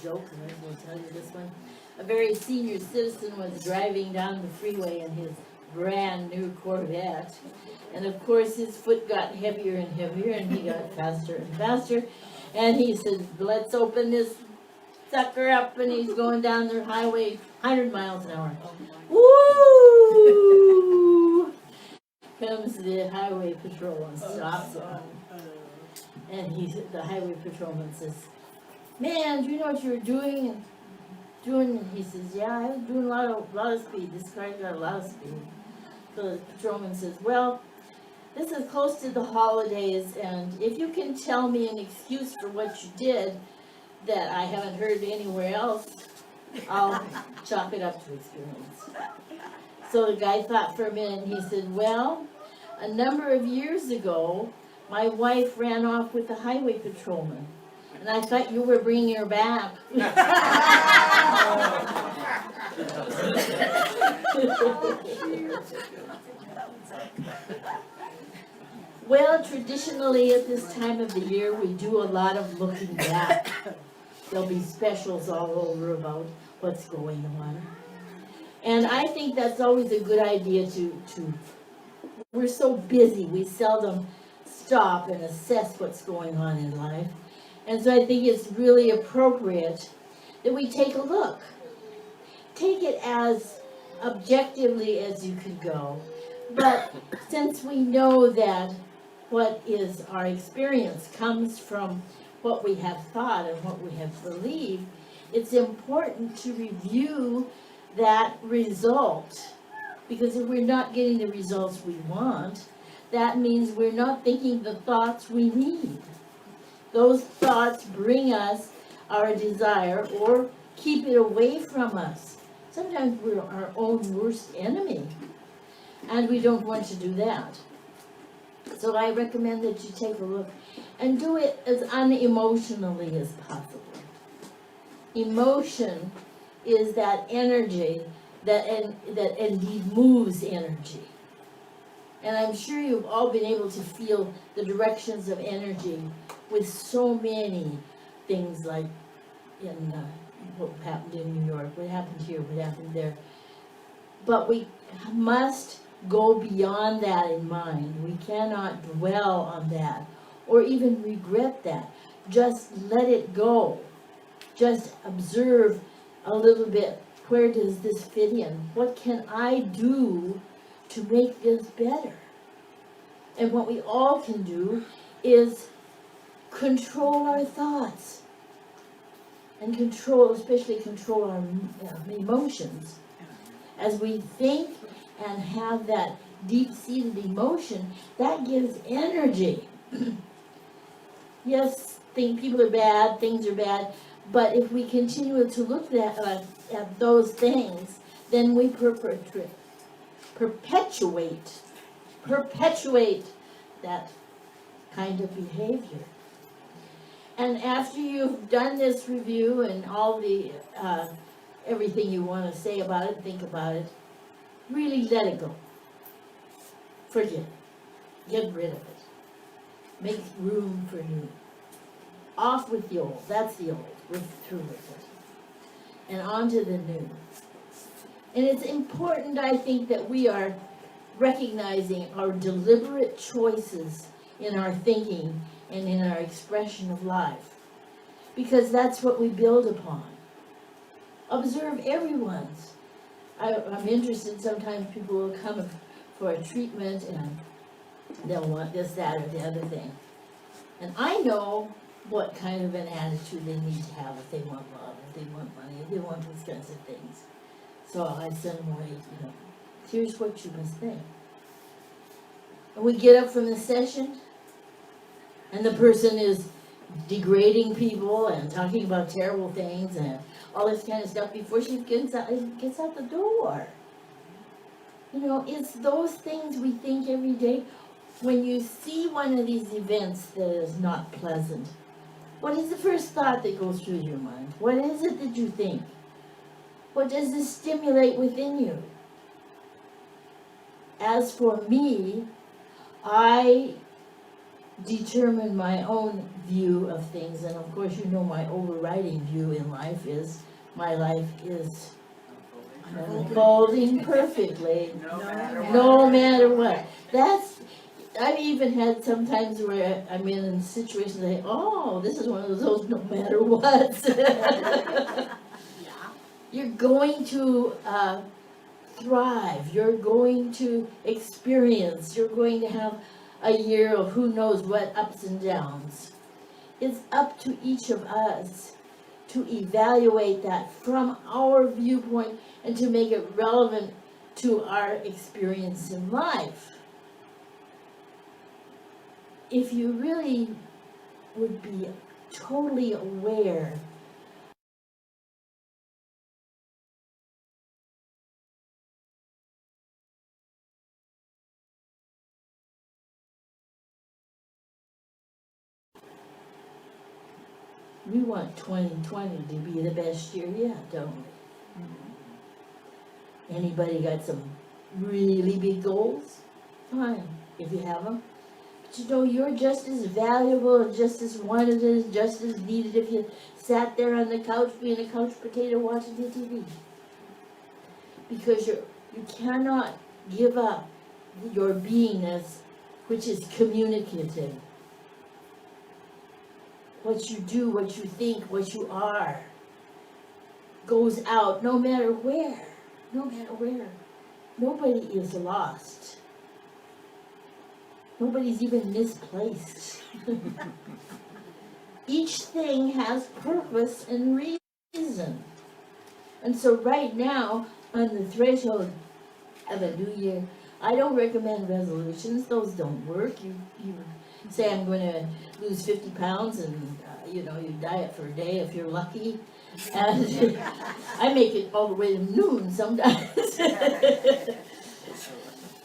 joke, and I will tell you this one. A very senior citizen was driving down the freeway in his brand new Corvette. And of course his foot got heavier and heavier and he got faster and faster. And he said, let's open this sucker up, and he's going down the highway 100 miles an hour. Woo! Comes the highway patrol and stops him. And the highway patrolman says, man, do you know what you were doing? And he says, yeah, I was doing a lot of speed. This car's got a lot of speed. So the patrolman says, well, this is close to the holidays, and if you can tell me an excuse for what you did that I haven't heard anywhere else, I'll chalk it up to experience. So the guy thought for a minute, and he said, well, a number of years ago, my wife ran off with the highway patrolman, and I thought you were bringing her back. Well, traditionally at this time of the year, we do a lot of looking back. There'll be specials all over about what's going on. And I think that's always a good idea to we're so busy, we seldom stop and assess what's going on in life. And so I think it's really appropriate that we take a look. Take it as objectively as you could go. But since we know that what is our experience comes from what we have thought and what we have believed, it's important to review that result. Because if we're not getting the results we want, that means we're not thinking the thoughts we need. Those thoughts bring us our desire or keep it away from us. Sometimes we're our own worst enemy, and we don't want to do that. So I recommend that you take a look and do it as unemotionally as possible. Emotion is that energy that indeed moves energy. And I'm sure you've all been able to feel the directions of energy with so many things, like in what happened in New York, what happened here, what happened there. But we must go beyond that in mind. We cannot dwell on that or even regret that. Just let it go. Just observe a little bit. Where does this fit in? What can I do to make this better? And what we all can do is control our thoughts and especially control our emotions. As we think and have that deep-seated emotion, that gives energy. Yes, people are bad, things are bad, but if we continue to look at those things, then we perpetuate that kind of behavior. And after you've done this review and all the everything you want to say about it, think about it, really let it go. Forget it. Get rid of it. Make room for new. Off with the old. That's the old. We're through with it. And on to the new. And it's important, I think, that we are recognizing our deliberate choices in our thinking and in our expression of life. Because that's what we build upon. Observe everyone's. I'm interested, sometimes people will come for a treatment and they'll want this, that, or the other thing. And I know what kind of an attitude they need to have if they want love, if they want money, if they want these kinds of things. So I send them away, here's what you must think. And we get up from the session, and the person is degrading people and talking about terrible things and all this kind of stuff before she gets out the door. It's those things we think every day. When you see one of these events that is not pleasant, what is the first thought that goes through your mind? What is it that you think? What does this stimulate within you? As for me, I determine my own view of things. And of course, you know, my overriding view in life is my life is unfolding perfectly, no matter what. I've even had sometimes where I'm in situations like, oh, this is one of those no matter what. You're going to thrive, you're going to experience, you're going to have a year of who knows what ups and downs. It's up to each of us to evaluate that from our viewpoint and to make it relevant to our experience in life. If you really would be totally aware we want 2020 to be the best year yet, don't we? Anybody got some really big goals? Fine, if you have them. But you know, you're just as valuable, just as wanted, just as needed if you sat there on the couch being a couch potato watching the TV. Because you cannot give up your beingness, which is communicative. What you do, what you think, what you are, goes out no matter where. No matter where. Nobody is lost. Nobody's even misplaced. Each thing has purpose and reason. And so right now, on the threshold of a new year, I don't recommend resolutions. Those don't work. You say I'm going to lose 50 pounds and you diet for a day if you're lucky. And I make it all the way to noon sometimes.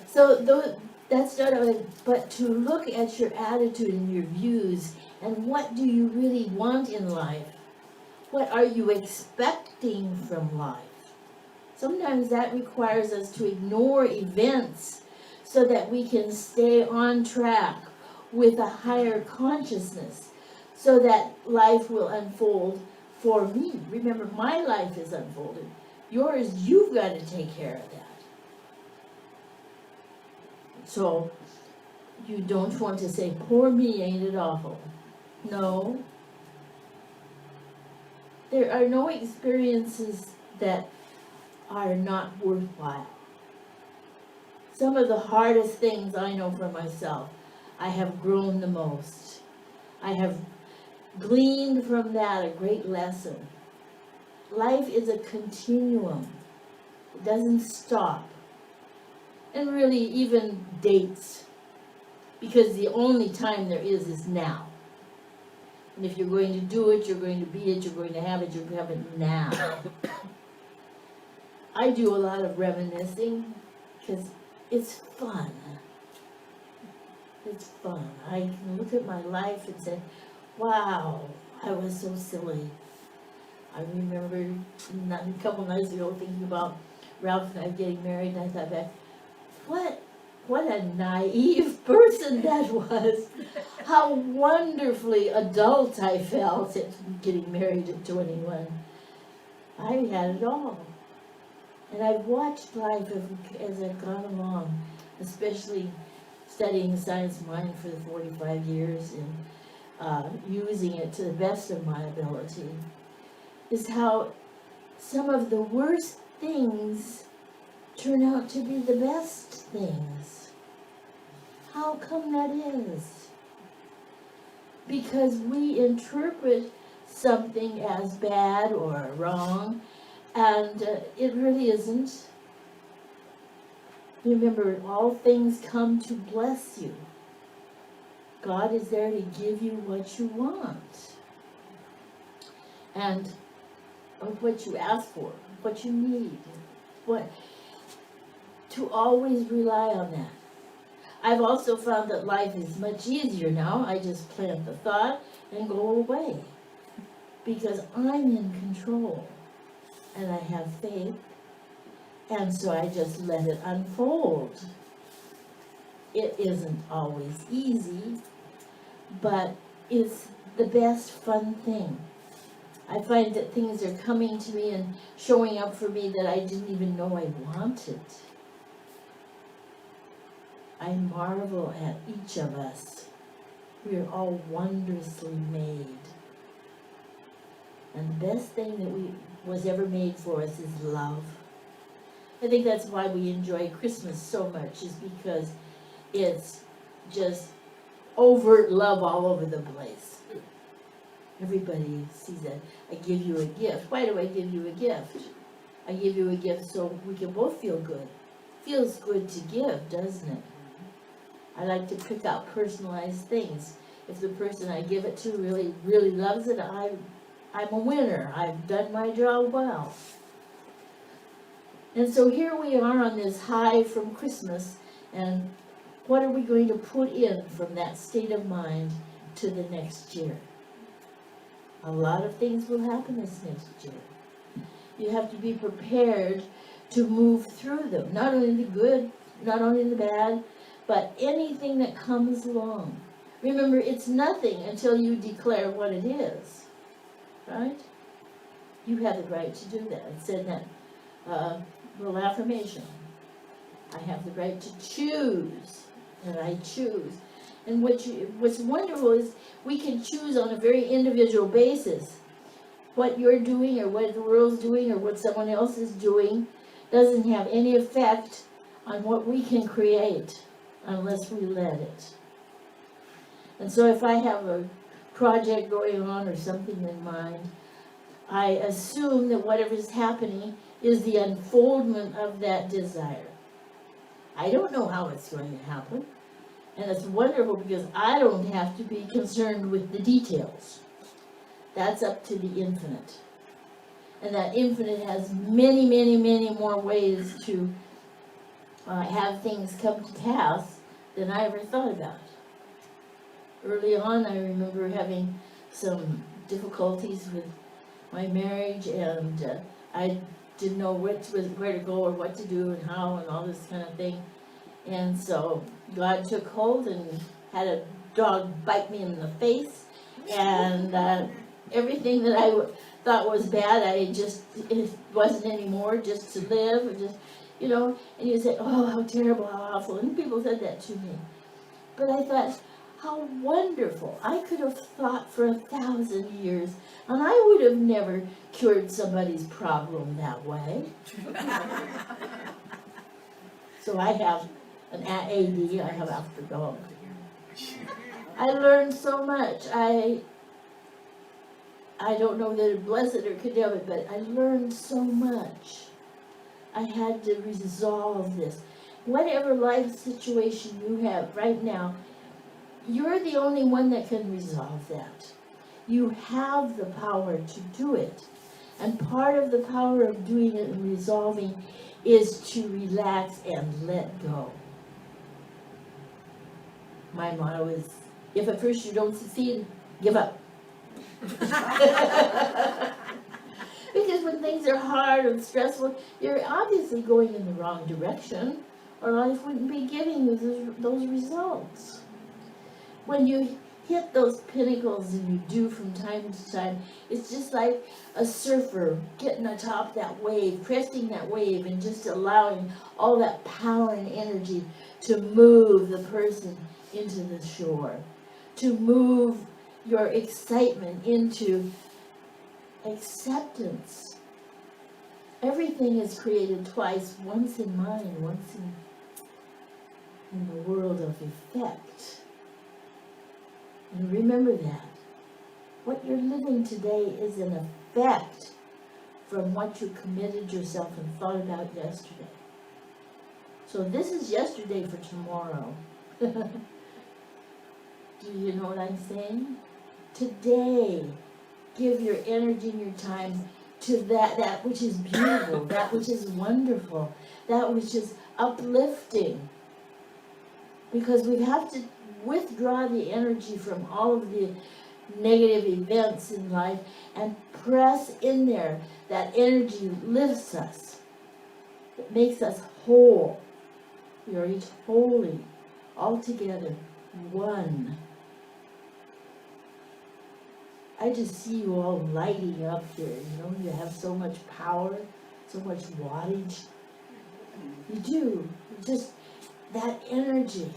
So that's not but to look at your attitude and your views and what do you really want in life? What are you expecting from life? Sometimes that requires us to ignore events so that we can stay on track with a higher consciousness so that life will unfold for me. Remember, my life is unfolding. Yours, you've got to take care of that. So, you don't want to say, poor me, ain't it awful? No. There are no experiences that are not worthwhile. Some of the hardest things I know for myself, I have grown the most. I have gleaned from that a great lesson. Life is a continuum. It doesn't stop. And really even dates. Because the only time there is now. And if you're going to do it, you're going to be it, you're going to have it, you're going to have it now. I do a lot of reminiscing because it's fun. It's fun. I can look at my life and say, wow, I was so silly. I remember a couple nights ago thinking about Ralph and I getting married, and I thought back, what a naive person that was. How wonderfully adult I felt at getting married at 21. I had it all. And I've watched life as I've gone along, especially studying science mind for the 45 years and using it to the best of my ability, is how some of the worst things turn out to be the best things. How come that is? Because we interpret something as bad or wrong, and it really isn't. Remember, all things come to bless you. God is there to give you what you want. And what you ask for, what you need. To always rely on that. I've also found that life is much easier now. I just plant the thought and go away. Because I'm in control. And I have faith. And so I just let it unfold. It isn't always easy. but it's the best fun thing. I find that things are coming to me and showing up for me that I didn't even know I wanted. I marvel at each of us. We are all wondrously made. And the best thing that was ever made for us is love. I think that's why we enjoy Christmas so much, is because it's just overt love all over the place. Everybody sees that. I give you a gift. Why do I give you a gift? I give you a gift so we can both feel good. Feels good to give, doesn't it? I like to pick out personalized things. If the person I give it to really, really loves it, I'm a winner. I've done my job well. And so here we are on this high from Christmas, and what are we going to put in from that state of mind to the next year? A lot of things will happen this next year. You have to be prepared to move through them, not only the good, not only the bad, but anything that comes along. Remember, it's nothing until you declare what it is, right? You have the right to do that. It said that little affirmation. I have the right to choose, and I choose. And what's wonderful is we can choose on a very individual basis. What you're doing or what the world's doing or what someone else is doing doesn't have any effect on what we can create unless we let it. And so if I have a project going on or something in mind, I assume that whatever's happening is the unfoldment of that desire. I don't know how it's going to happen. And it's wonderful because I don't have to be concerned with the details. That's up to the infinite. And that infinite has many, many, many more ways to have things come to pass than I ever thought about. Early on, I remember having some difficulties with my marriage, and I didn't know where to go or what to do and how and all this kind of thing. And so God took hold and had a dog bite me in the face, and everything that I thought was bad, it wasn't anymore, just to live, or just, and you say, oh, how terrible, how awful, and people said that to me. But I thought, how wonderful. I could have thought for 1,000 years, and I would have never cured somebody's problem that way. So I have an AD, I have after dog. I learned so much. I don't know that it blessed or condemn it, but I learned so much. I had to resolve this. Whatever life situation you have right now, you're the only one that can resolve that. You have the power to do it. And part of the power of doing it and resolving is to relax and let go. My motto is, if at first you don't succeed, give up. Because when things are hard and stressful, you're obviously going in the wrong direction, or life wouldn't be giving you those results. When you hit those pinnacles, and you do from time to time, it's just like a surfer getting atop that wave, cresting that wave, and just allowing all that power and energy to move the person into the shore, to move your excitement into acceptance. Everything is created twice, once in mind, once in the world of effect. And remember that. What you're living today is an effect from what you committed yourself and thought about yesterday. So this is yesterday for tomorrow. Do you know what I'm saying? Today, give your energy and your time to that which is beautiful, that which is wonderful, that which is uplifting. Because we have to withdraw the energy from all of the negative events in life and press in there. That energy lifts us. It makes us whole. We are each holy, all together, one. I just see you all lighting up here, you have so much power, so much wattage. You do, just that energy.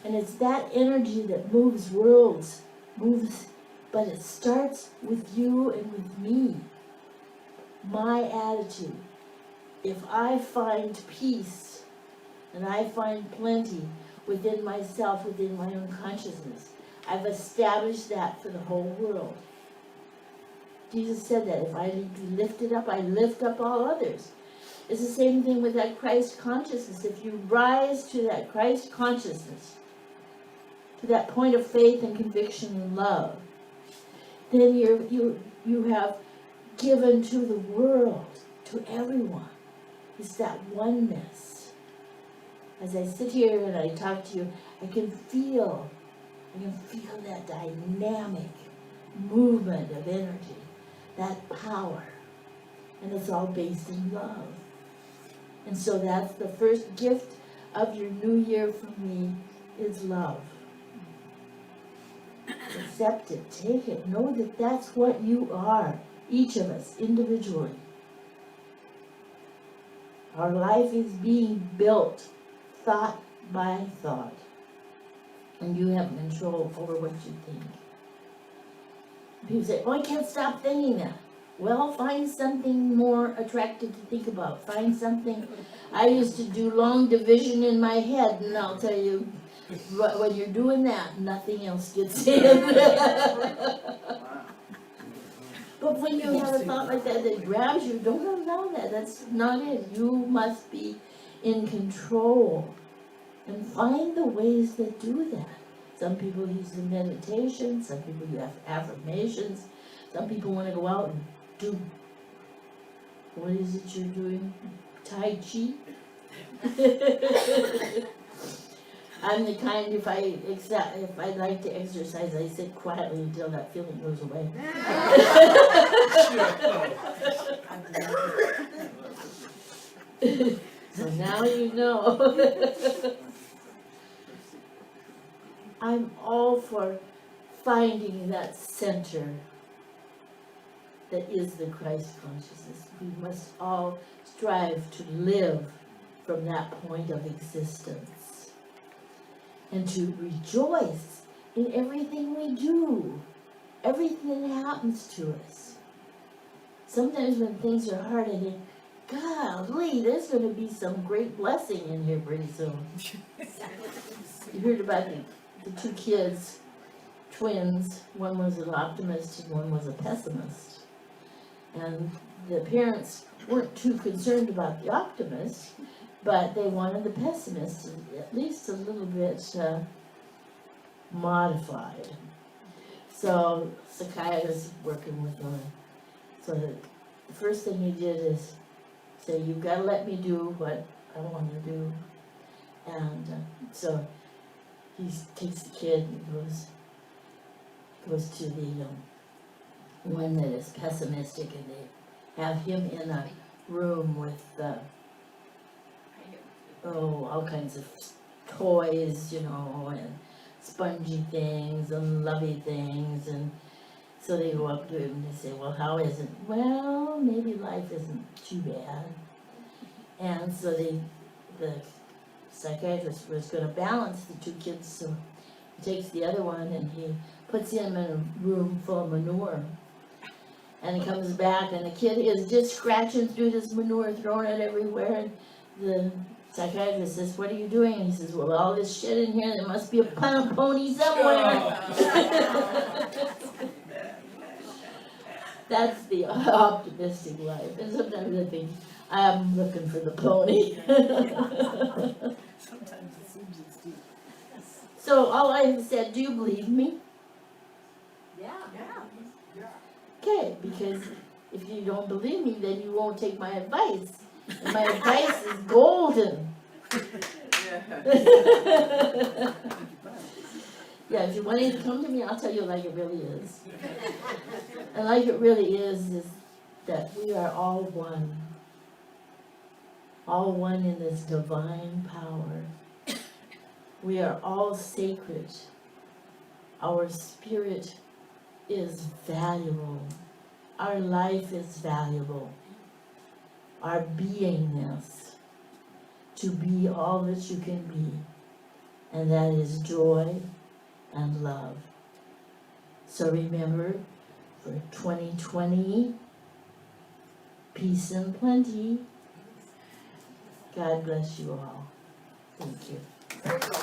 And it's that energy that moves worlds, but it starts with you and with me. My attitude. If I find peace and I find plenty within myself, within my own consciousness, I've established that for the whole world. Jesus said that if I be lifted up, I lift up all others. It's the same thing with that Christ consciousness. If you rise to that Christ consciousness, to that point of faith and conviction and love, then you have given to the world, to everyone. It's that oneness. As I sit here and I talk to you, I can feel that dynamic movement of energy, that power. And it's all based in love. And so that's the first gift of your new year for me, is love. Accept it, take it, know that that's what you are, each of us, individually. Our life is being built, thought by thought. And you have control over what you think. People say, oh, I can't stop thinking that. Well, find something more attractive to think about. Find something. I used to do long division in my head, and I'll tell you, when you're doing that, nothing else gets in. But when you have a thought like that grabs you, don't allow that. That's not it. You must be in control. And find the ways that do that. Some people use the meditation. Some people use affirmations. Some people want to go out and do, what is it you're doing? Tai Chi? I'm the kind, if I like to exercise, I sit quietly until that feeling goes away. So now you know. I'm all for finding that center that is the Christ consciousness. We must all strive to live from that point of existence and to rejoice in everything we do, everything that happens to us. Sometimes when things are hard, I think, golly, there's going to be some great blessing in here pretty soon. You heard about the two kids, twins. One was an optimist and one was a pessimist. And the parents weren't too concerned about the optimist, but they wanted the pessimist at least a little bit modified. So psychiatrist working with them. So the first thing he did is say, you've got to let me do what I want to do. And so he takes the kid and goes to the one that is pessimistic, and they have him in a room with all kinds of toys, and spongy things and lovey things, and so they go up to him and they say, well, how is it? Well, maybe life isn't too bad. And so the psychiatrist was going to balance the two kids, so he takes the other one and he puts him in a room full of manure. And he comes back and the kid is just scratching through this manure, throwing it everywhere. And the psychiatrist says, what are you doing? And he says, well, all this shit in here, there must be a pony somewhere. That's the optimistic life. And sometimes I think, I'm looking for the pony. Sometimes it seems it's deep. So all I have said, do you believe me? Yeah. Okay, because if you don't believe me, then you won't take my advice. And my advice is golden. Yeah, if you want to come to me, I'll tell you like it really is. And like it really is that we are all one. All one in this divine power. We are all sacred. Our spirit is valuable. Our life is valuable. Our beingness, to be all that you can be, and that is joy and love. So remember, for 2020, peace and plenty. God bless you all. Thank you.